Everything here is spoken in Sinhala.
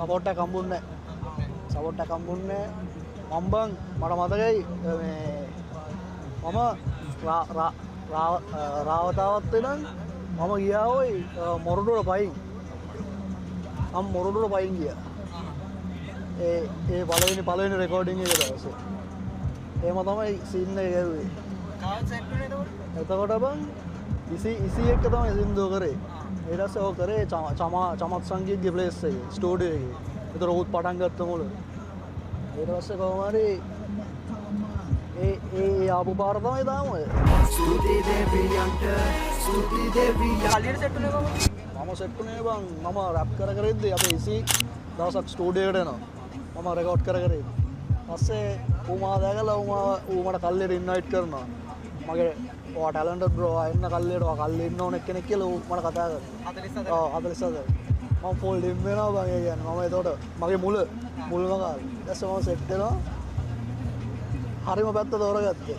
සපෝට් එකක් හම්බුන්නේ නැහැ. සපෝට් එකක් හම්බුන්නේ මම බං මට මතකයි මම රාවතාවත් වෙනන් මම ගියා ඔය මොරටුව පයින් මම මොරටුව පයින් ගියා ඒ පළවෙනි රෙකෝඩින් එක දවසේ එහෙම තමයි සීන් එක ගැව්වේ කාල් සෙට් වුණේ එතකොට බං ඉසි එක තමයි සින්දුව කරේ ඊට පස්සේ ඔය කරේ චමත් සංගීත්ගේ ප්ලේස් එකේ ස්ටුඩියෝ එකේ ඒතර උත් පටන් ගත්ත මොළ ඊට පස්සේ කොහොම හරි ඒ ආපු පාර තමයි තාම ඔය ස්තුති දෙවියන්ට ස්තුති දෙවියන්ට කලියට සෙට් වුණේ කොහොමද මම සෙට් වුණේ බං මම රැප් කර ඉද්දි අපේ ඉසි දවසක් ස්ටුඩියෝ එකට එනවා මම රෙකෝඩ් කර ඉද්දි පස්සේ ඌ මාව දැකලා ඌ මට කල්ලියට ඉන්වයිට් කරනවා මගේ ඔයා ටැලන්ටඩ් බ්‍රෝ එන්න කල්ලියට ඔයා කල්ලි ඉන්න ඕන කෙනෙක් කියලා ඌ මට කතා කරා 44 ඔව් 44 මම ෆුල් ඩිම් වෙනවා බං ඒ කියන්නේ මම එතකොට මගේ මුලම කාලේ ඊට පස්සේ මම සෙට් වෙනවා හරිම පැත්ත තෝරගත්තේ